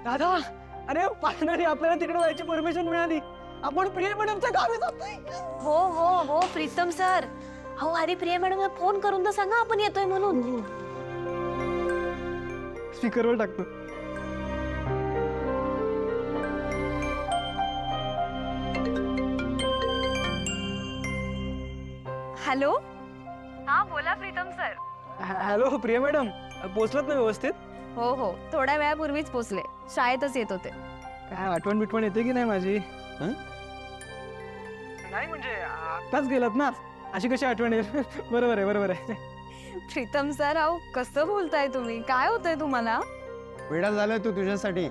दादा, अरे फायनली आपल्याला तिकडे जायची परमिशन मिळाली. आपण प्रिया मॅडमच्या गावी जातोय. हो हो हो प्रीतम सर. हो अरे प्रिया मॅडमला फोन करून तर सांगा आपण येतोय म्हणून. स्पीकरवर टाकतो. हॅलो. हा बोला Pritam sir. Hello Priya madam, पोहोचलात ना व्यवस्थित? हो हो थोड्या वेळापूर्वीच पोचले. शाळेतच येत होते. काय आठवण बिटवण येते की नाही माझी? नाही म्हणजे आताच गेलात ना, अशी कशी आठवण येईल? बरोबर आहे बरोबर आहे. प्रीतम सर अहो कसं बोलताय तुम्ही? काय होतंय तुम्हाला? वेडा झालाय तू तुझ्यासाठी.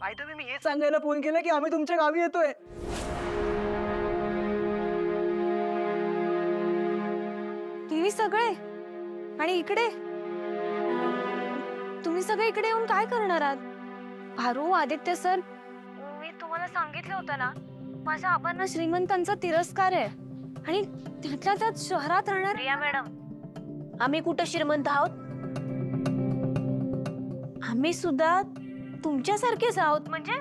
आई तुम्ही मी हे सांगायला फोन केला की आम्ही तुमच्या गावी येतोय. तुम्ही सगळे आणि इकडे तुम्ही सगळे इकडे येऊन काय करणार आहात? भारू आदित्य सर, मी तुम्हाला सांगितलं होतं ना माझ्या आबांना श्रीमंतांचा तिरस्कार आहे आणि त्यातल्या त्यात शहरात राहणार. प्रिया मॅडम, आम्ही कुठं श्रीमंत आहोत? आम्ही सुद्धा तुमच्यासारखेच आहोत. म्हणजे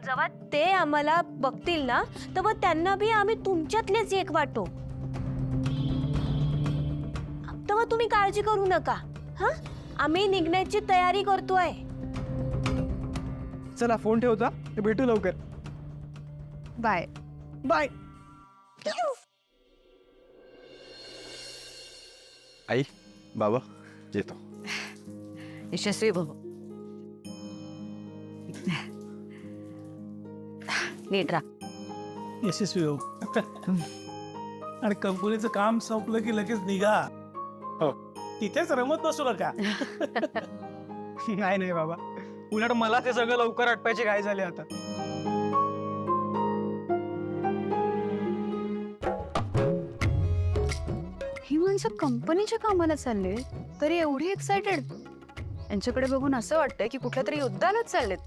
जेव्हा ते आम्हाला बघतील ना तेव्हा त्यांना बी आम्ही तुमच्यातलेच एक वाटो. तेव्हा तुम्ही काळजी करू नका. हा, आम्ही निघण्याची तयारी करतोय. चला फोन ठेवता, भेटू लवकर. Bye bye. आई बाबा येतो. यशस्वी भव. नीट राहा. यशस्वी हो. आणि कंपनीचं काम संपलं की लगेच निघा. हो. तिथेच रमत बसू नका. नाही नाही बाबा, उलट मला ते सगळं लवकर आटपायची घाई झाली आता. ही माणसं कंपनीच्या कामाला चालले तरी एवढी एक्सायटेड. यांच्याकडे बघून असं वाटतंय की कुठल्या तरी युद्धालाच चाललेत.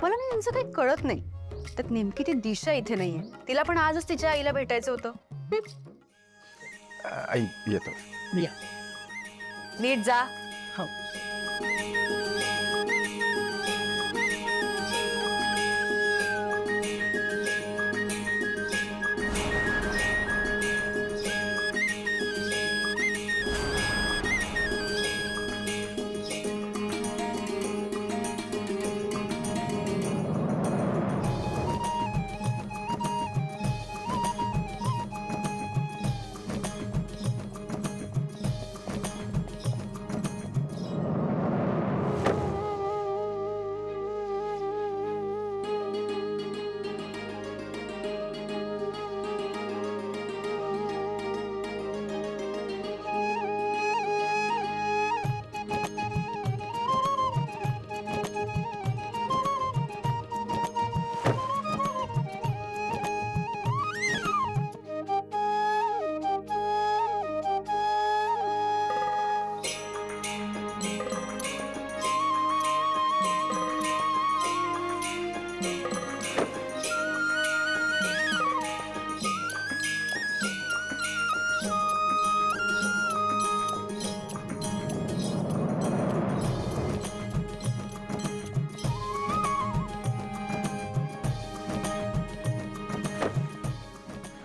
मला ना यांचं काही कळत नाही. त्यात नेमकी ती दिशा इथे नाहीये. तिला पण आजच तिच्या आईला भेटायचं होतं. आई येतो. नीट जा.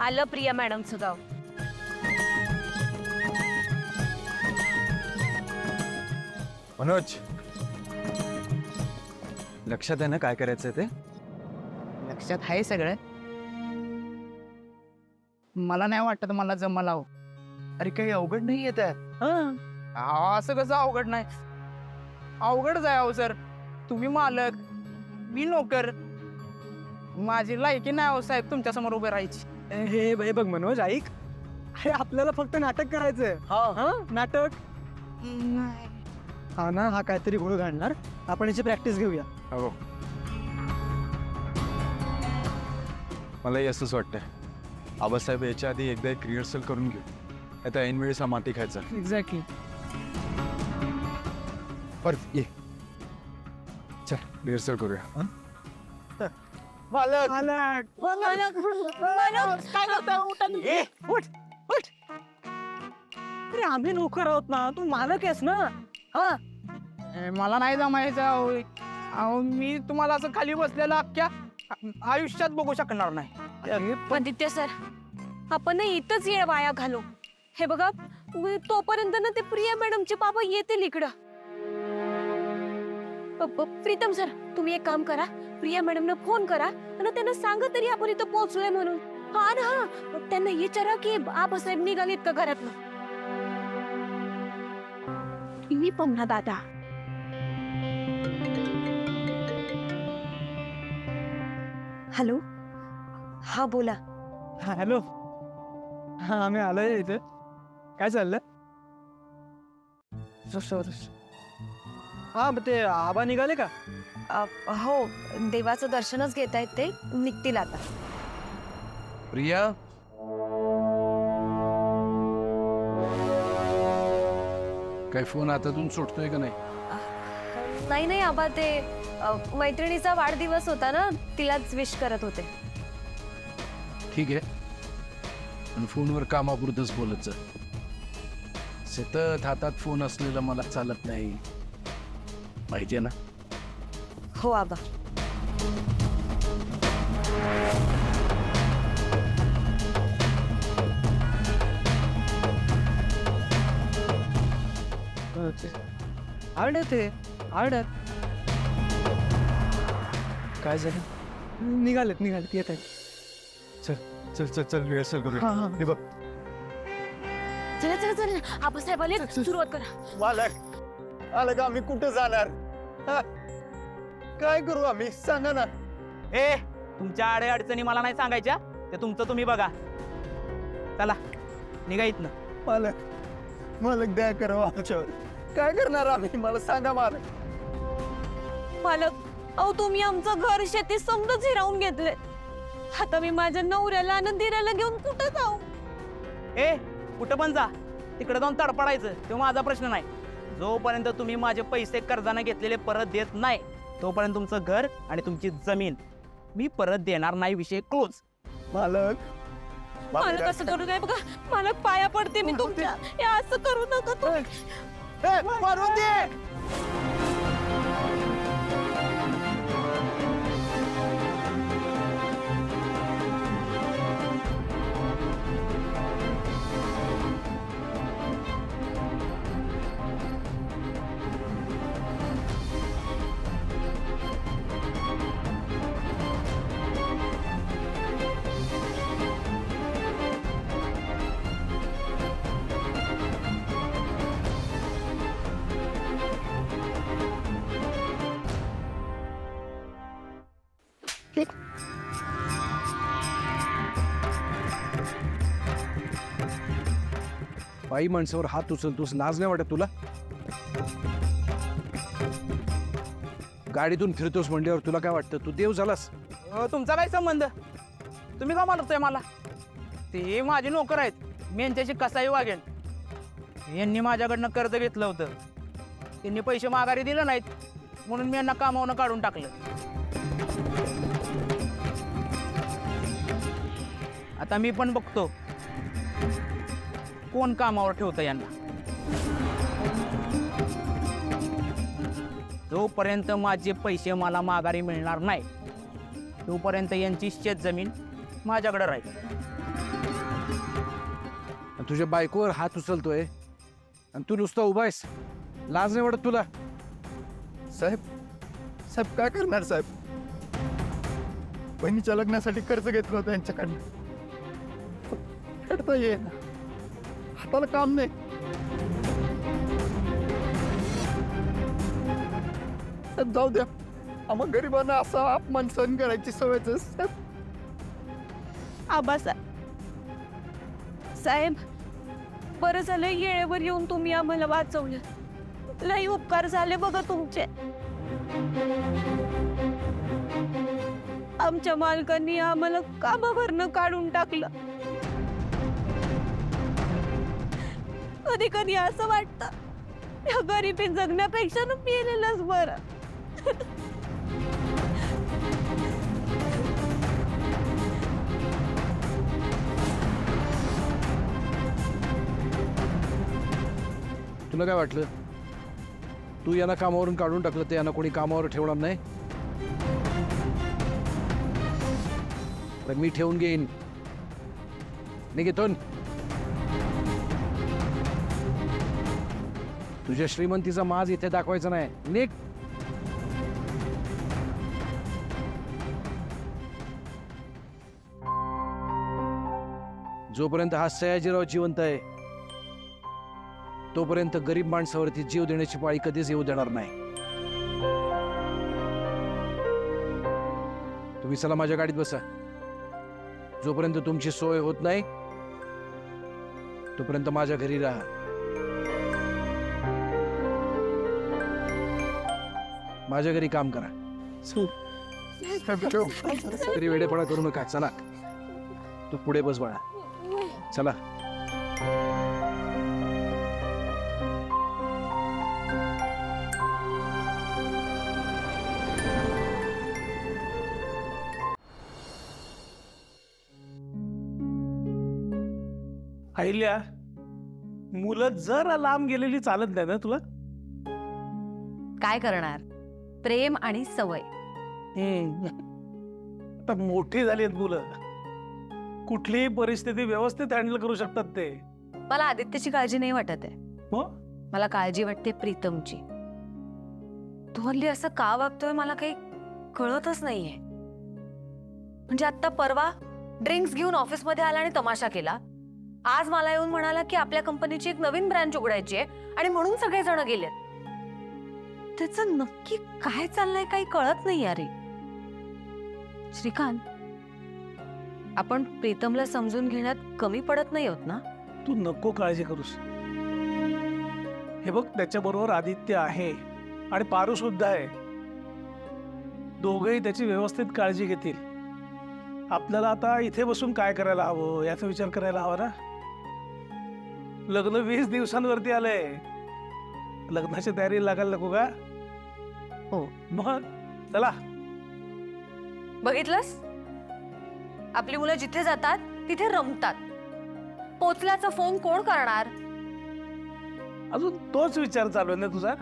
आलं प्रिया मॅडमचं गाव. मनोज, लक्षात आहे ना काय करायचंय ते? लक्षात आहे सगळं. मला नाही वाटत मला जमला हो. अरे काही अवघड नाही येत आहे. असं कसं अवघड नाही? अवघडच आहे अहो सर. तुम्ही मालक, मी नोकर. माझी लायकी नाही हो साहेब तुमच्या समोर उभे राहायची. हे बघ मनोज, ऐक. अरे आपल्याला फक्त नाटक करायचंय. हा नाटक. हा ना, हा काहीतरी घोळ घालणार. आपण याची प्रॅक्टिस घेऊया. हो, मलाही असंच वाटतंय. आबासाहेब याच्या आधी एकदा एक रिहर्सल करून घेऊ. आता ऐनवेळेस हा माती खायचा. एक्झॅक्टली. ये चल रिहर्सल करूया. मालक काय करता? उठ उठ. आम्ही नोकर आहोत ना, तू मालक आहेस ना. हा मला नाही जमायचं अहो. अहो मी तुम्हाला असं खाली बसलेलं अख्ख्या आयुष्यात बघू शकणार नाही. अरे पण आदित्य सर, आपण ना इथंच येळ वाया घालू. हे बघा, तोपर्यंत ना ते प्रिया मॅडमचे बाबा येतील इकडं. प्रीतम सर, तुम्ही एक काम करा, प्रिया मॅडमना फोन करा आणि त्यांना सांगा तरी आपण इथं पोहोचलोय म्हणून. हा ना, हा त्यांना विचारा की आबासाहेब निघालेत का घरातनं. तुम्ही पण ना दादा. हॅलो, हा बोला. हॅलो. हा आम्ही आलोय इथे. काय चाललंय? हा मग ते आबा निघाले का? हो, देवाचं दर्शनच घेत आहेत ते, निघतील आता. प्रिया, काय फोन हातातून सुटतोय का नाही? नाही नाही आबा, ते मैत्रिणीचा वाढदिवस होता ना, तिलाच विश करत होते. ठीक आहे, पण फोनवर कामापुरतच बोलत जा. सतत हातात फोन असलेला मला चालत नाही, माहितीये ना. हो आबा. आरडत आरडत. काय झालं? निघालेत येत आहेत. चल चल चल रिहर्सल करूया. हे बघ, चला चला चला, आबासाहेब आले, सुरुवात करा. मालक आलं का? आम्ही कुठे जाणार? हा? काय करू आम्ही? सांगा ना. ए, तुमच्या आडे अडचणी मला नाही सांगायच्या, ते तुमचं तुम्ही बघा. चला निघा इथनं. मालक दया करा आमच्यावर. काय करणार आम्ही? मला सांगा मालक. मालक, अहो तुम्ही आमचं घर, शेती समजच हिरावून घेतले. आता मी माझ्या नवऱ्याला आनंदीराला घेऊन कुठं जाऊ? ए, कुठं पण जा, तिकडे जाऊन तडपडायचं, तो माझा प्रश्न नाही. जोपर्यंत तुम्ही माझे पैसे कर्जाने घेतलेले परत देत नाही, तोपर्यंत तुमचं घर आणि तुमची जमीन मी परत देणार नाही. विषय क्लोज. मालक मालक असं करू नये बघा, मालक पाया पडते मी तुमच्या. हे असं करू नका तुम्ही. मारून दे. बाई माणसावर हात उचलतोस, लाज नाही वाटत तुला? गाडीतून फिरतोस म्हणल्यावर तुला काय वाटतं? तू देव झालास? तुमचा काय संबंध? तुम्ही का मारताय मला? ते माझे नोकर आहेत, मी यांच्याशी कसाही वागेन. यांनी माझ्याकडनं कर्ज घेतलं होतं, त्यांनी पैसे माघारी दिले नाहीत, म्हणून मी यांना कामावून काढून टाकलं. आता मी पण बघतो कोण कामावर ठेवतं यांना. जोपर्यंत माझे पैसे मला माघारी मिळणार नाही, तोपर्यंत यांची शेत जमीन माझ्याकडे राहील. तुझ्या बायकोवर हात उचलतोय आणि तू नुसता उभा आहेस. लाज नाही वाटत तुला? साहेब काय करणार साहेब? बहिणीच्या लग्नासाठी कर्ज घेतलं होतं यांच्याकडनं. फेडता येईना, हाताला काम नाही. जाऊ द्या, आम्हा गरिबांना असा अपमान सहन करायची सवयच आहे साहेब. साहेब, बरं झालं येळेवर येऊन तुम्ही आम्हाला वाचवलं. लई उपकार झाले बघा तुमचे. आमच्या मालकांनी आम्हाला कामावरनं काढून टाकलं. कधी कधी असं वाटतं, या गरिबी जगण्यापेक्षा ना मेलेलंच बरं. तुला काय वाटलं तू यांना कामावरून काढून टाकलं ते यांना कोणी कामावर ठेवणार नाही? तर मी ठेवून घेईन. निघेतून तुझ्या श्रीमंतीचा माज इथे दाखवायचा नाही. निघ. जोपर्यंत हा सयाजीराव जिवंत आहे तोपर्यंत गरीब माणसावरती जीव देण्याची पाळी कधीच येऊ देणार नाही. तुम्ही चला माझ्या गाडीत बसा. जोपर्यंत तुमची सोय होत नाही तोपर्यंत माझ्या घरी राहा. माझ्या घरी काम करा. तरी वेडेपणा करू नका. चला तू पुढे बस बाळा. चला. आईल्या मुलं जरा लांब गेलेली चालत नाही ना तुला? काय करणार, प्रेम आणि सवय. आता मोठी झाली आहेत मुलं, कुठलीही परिस्थिती व्यवस्थित हँडल करू शकतात ते. मला आदित्यची काळजी नाही वाटत आहे. मग? मला काळजी वाटते प्रीतमची. तो हल्ली असं का वागतोय मला काही कळतच नाहीये. म्हणजे आता परवा ड्रिंक्स घेऊन ऑफिसमध्ये आला आणि तमाशा केला. आज मला येऊन म्हणाला की आपल्या कंपनीची एक नवीन ब्रँच उघडायची आहे आणि म्हणून सगळेजण गेलेत. त्याचं नक्की काय चाललंय काही कळत नाही. अरे श्रीकांत, आपण प्रीतमला समजून घेण्यात कमी पडत नाही होत ना? तू नको काळजी करूस. हे बघ, त्याच्याबरोबर आदित्य आहे आणि पारू सुद्धा आहे. दोघेही त्याची व्यवस्थित काळजी घेतील. आपल्याला आता इथे बसून काय करायला हवं याचा विचार करायला हवा ना. लग्न 20 दिवसांवरती आलंय. लग्नाची तयारी लागायला नको का? हो. मग चला. बघितलंस, आपली मुलं जिथे जातात तिथे रमतात. पोचल्याचा फोन कोण करणार? अजून तोच विचार चालू आहे ना तुझा?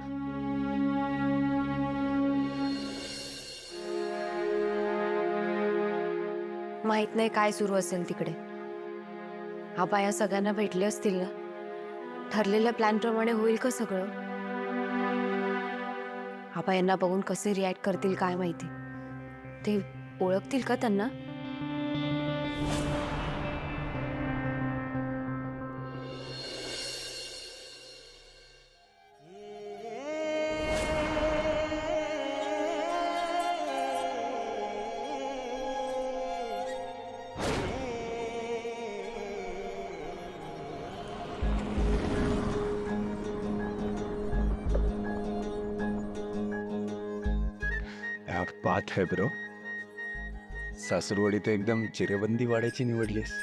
माहित नाही काय सुरू असेल तिकडे. आबा या सगळ्यांना भेटले असतील ना? ठरलेल्या प्लॅन प्रमाणे होईल का सगळं? आबा यांना बघून कसे रिॲक्ट करतील काय माहिती. ते ओळखतील का त्यांना? क्या बात है ब्रो. सासरवाडी तर एकदम चिरेबंदी वाड्याची निवडलीस.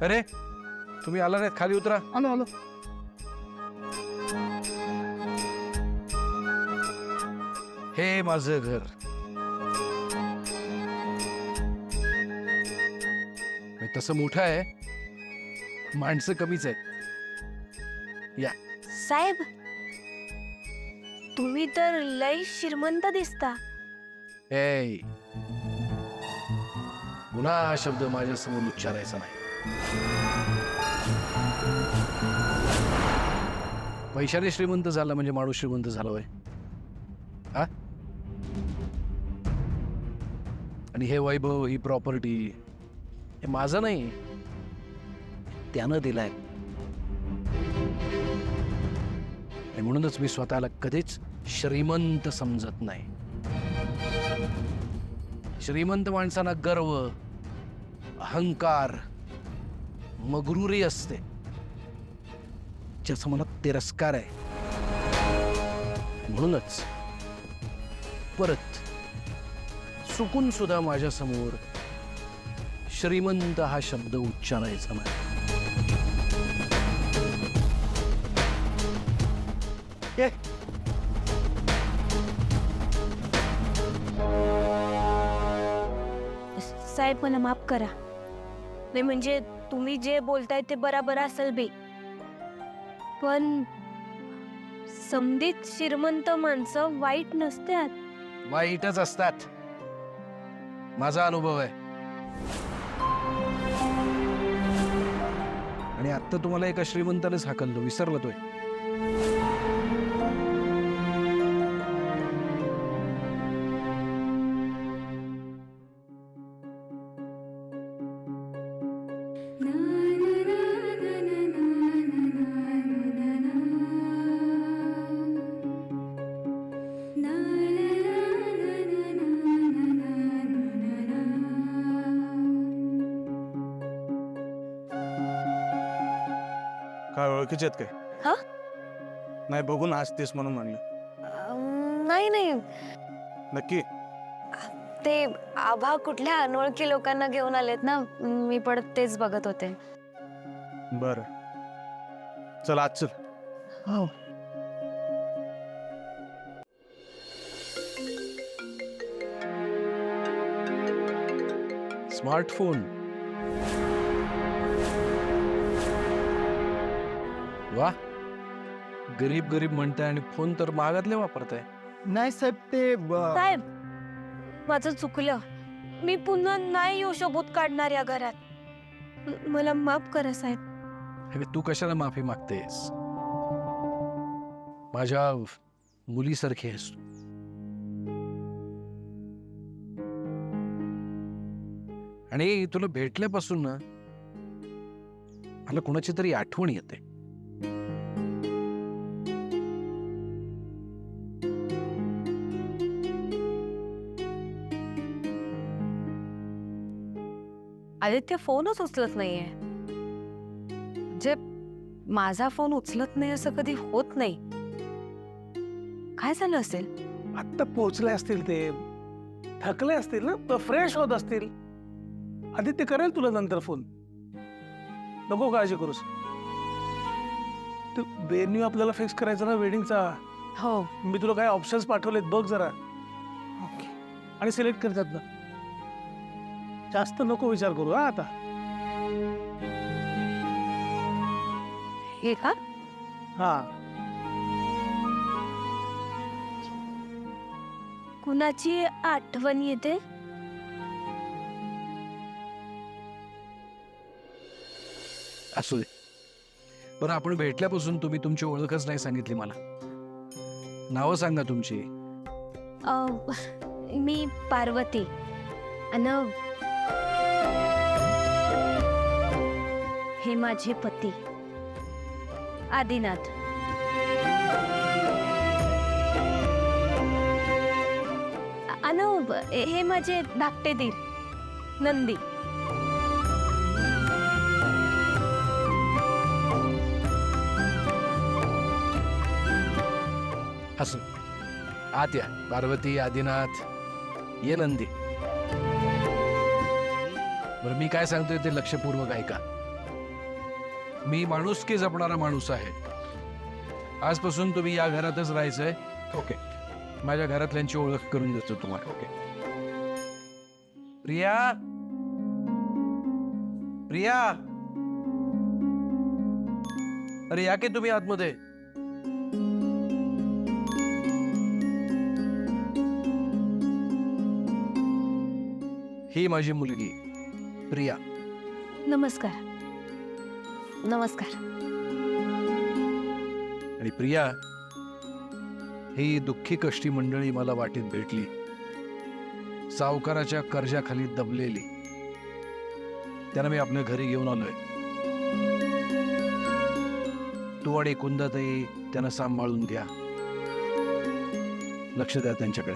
अरे तुम्ही आला नाहीत, खाली उतरा. आलो आलो. हे माझं घर. मी तसं मोठं आहे, माणसं कमीच आहेत. साहेब, तुम्ही तर लय श्रीमंत दिसता. ए, पुन्हा हा शब्द माझ्या समोर उच्चारायचा नाही. पैशाने श्रीमंत झाला म्हणजे माणूस श्रीमंत झाला होय? हा? आणि हे वैभव, ही प्रॉपर्टी हे माझं नाही, त्यानं दिलाय. आणि म्हणूनच मी स्वतःला कधीच श्रीमंत समजत नाही. श्रीमंत माणसांना गर्व, अहंकार, मगरुरी असते, ज्याचा मला तिरस्कार आहे. म्हणूनच परत चुकून सुद्धा माझ्या समोर श्रीमंत हा शब्द उच्चारायचा नाही. ये साहेब मला माफ करा. नाही म्हणजे तुम्ही जे बोलताय ते बराबर असेल बे, पण समधीत श्रीमंत माणसं वाईट नसतात. वाईटच असतात, माझा अनुभव आहे. आणि आत्ता तुम्हाला एका श्रीमंतानेच हाकललो, विसरला तोय. काय ओळखीचे आहेत काय? हा? नाही, बघून हसतेस म्हणून म्हणलं. नाही नाही, नक्की? ते आभा कुठल्या अनोळखी लोकांना घेऊन आलेत ना, मी पण तेच बघत होते. बर, चल आज चल. हो. स्मार्टफोन, वा, गरीब गरीब म्हणताय आणि फोन तर महागातले वापरताय. नाही साहेब, ते साहेब, माझं चुकलं. मी पुन्हा नाही येऊ शोभूत काढणार या घरात. मला माफ करा साहेब. अगं, तू कशाला माफी मागतेस? माझ्या मुलीसारखी आहेस तू. आणि तुला भेटल्यापासून ना मला कोणाची तरी आठवण येते. आदित्य फोनच उचलत नाहीये. म्हणजे माझा फोन उचलत नाही असं कधी होत नाही. काय झालं असेल? आत्ता पोहोचले असतील, ते थकले असतील ना, फ्रेश होत असतील. आदित्य करेल तुला नंतर फोन, नको काळजी करूस. ते वेन्यू आपल्याला फिक्स करायचा ना वेडिंगचा. हो. मी तुला काय ऑप्शन्स पाठवलेत, बघ जरा आणि सिलेक्ट करतात ना. जास्त नको विचार करू हा आता. हे का? हा, कुणाची आठवण येते? असू दे. बरं, आपण भेटल्यापासून तुम्ही तुमची ओळखच नाही सांगितली मला. नावं सांगा तुमची. मी पार्वती. अन हे माझे पती आदिनाथ. अन हे माझे धाकटे दीर नंदी. असं आत या. पार्वती, आदिनाथ, ये नंदी. बरं, मी काय सांगतोय ते लक्षपूर्वक ऐका. मी माणुसकी जपणारा माणूस आहे. आजपासून तुम्ही या घरातच राहायचंय. ओके. माझ्या घरातल्यांची ओळख करून देतो तुम्हाला. ओके. प्रिया, प्रिया, अरे या की तुम्ही आतमध्ये. ही माझी मुलगी प्रिया. नमस्कार. नमस्कार. आणि प्रिया, ही दुःखी कष्टी मंडळी मला वाटेत भेटली, सावकाराच्या कर्जाखाली दबलेली. त्यांना मी आपल्या घरी घेऊन आलोय. तू आणि कुंदाताई त्यांना सांभाळून घ्या. लक्ष द्या त्यांच्याकडे.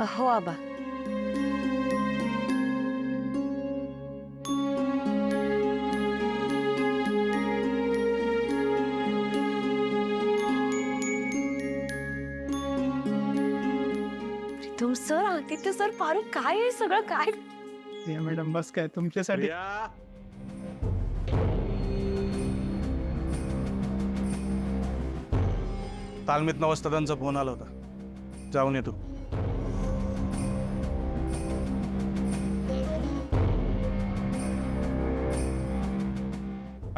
हो आबा. तुम सर, आदित्य सर, फारुख, काय आहे सगळं? काय मॅडम बस काय तुमच्यासाठी. तालमीत नवस्तादांचा फोन आला होता, जाऊन येतो.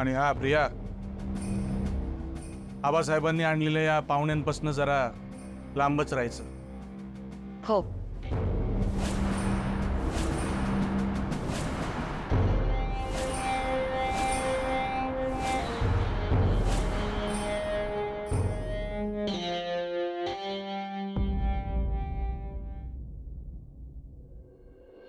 आणि हा प्रिया, आबासाहेबांनी आणलेल्या या पाहुण्यांपासून जरा लांबच राहायचं. हो